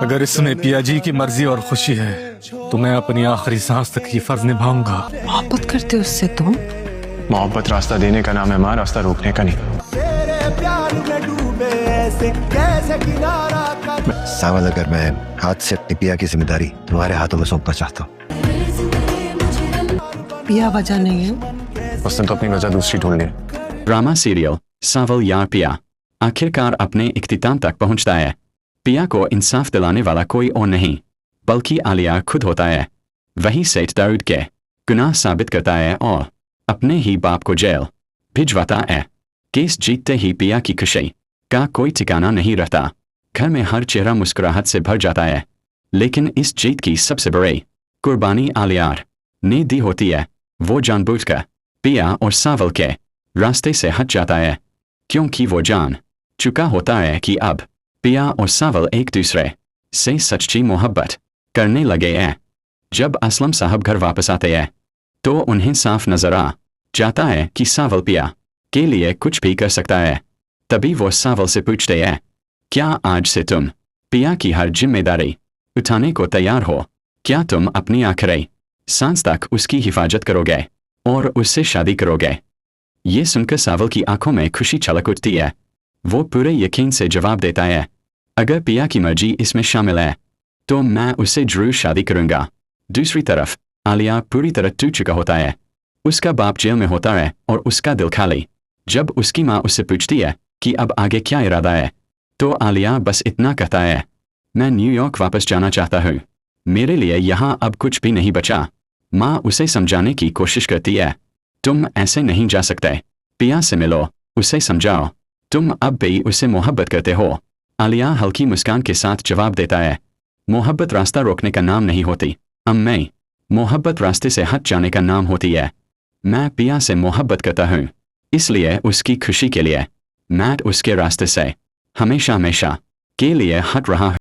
अगर इसमें पिया जी की मर्जी और खुशी है तो मैं अपनी आखिरी सांस तक ये फर्ज निभाऊंगा। मोहब्बत करते हो उससे तुम? मोहब्बत रास्ता देने का नाम है मां, रास्ता रोकने का नहीं। सावल, अगर मैं हाथ से अपनी पिया की जिम्मेदारी तुम्हारे हाथों में सौंपना चाहता हूँ। पिया वजह नहीं है, उसने तो अपनी वजह दूसरी ढूंढ ली। ड्रामा सीरियल सावल यार पिया आखिरकार अपने इख्तिताम तक पहुंचता है। पिया को इंसाफ दिलाने वाला कोई और नहीं बल्कि आलिया खुद होता है। वही सेठ दाऊद के गुनाह साबित करता है और अपने ही बाप को जेल भिजवाता है। केस जीतते ही पिया की खुशी का कोई ठिकाना नहीं रहता। घर में हर चेहरा मुस्कुराहट से भर जाता है। लेकिन इस जीत की सबसे बड़ी कुर्बानी आलिया ने दी होती है। वो जानबूझकर पिया और सावल के रास्ते से हट जाता है क्योंकि वो जान चुका होता है कि अब पिया और सावल एक दूसरे से सच्ची मोहब्बत करने लगे हैं। जब असलम साहब घर वापस आते हैं तो उन्हें साफ नजर आ जाता है कि सावल पिया के लिए कुछ भी कर सकता है। तभी वो सावल से पूछते हैं, क्या आज से तुम पिया की हर जिम्मेदारी उठाने को तैयार हो? क्या तुम अपनी आखिरी सांस तक उसकी हिफाजत करोगे और उससे शादी करोगे? ये सुनकर सावल की आंखों में खुशी छलक उठती है। वो पूरे यकीन से जवाब देता है, अगर पिया की मर्जी इसमें शामिल है तो मैं उससे जरूर शादी करूंगा। दूसरी तरफ आलिया पूरी तरह टूट चुका होता है। उसका बाप जेल में होता है और उसका दिल खाली। जब उसकी माँ उससे पूछती है कि अब आगे क्या इरादा है तो आलिया बस इतना कहता है, मैं न्यूयॉर्क वापस जाना चाहता हूँ, मेरे लिए यहाँ अब कुछ भी नहीं बचा। माँ उसे समझाने की कोशिश करती है, तुम ऐसे नहीं जा सकते, पिया से मिलो, उसे समझाओ, तुम अब भी उससे मोहब्बत करते हो। आलिया हल्की मुस्कान के साथ जवाब देता है, मोहब्बत रास्ता रोकने का नाम नहीं होती अम्मी, मोहब्बत रास्ते से हट जाने का नाम होती है। मैं पिया से मोहब्बत करता हूँ, इसलिए उसकी खुशी के लिए मैं उसके रास्ते से हमेशा हमेशा के लिए हट रहा हूँ।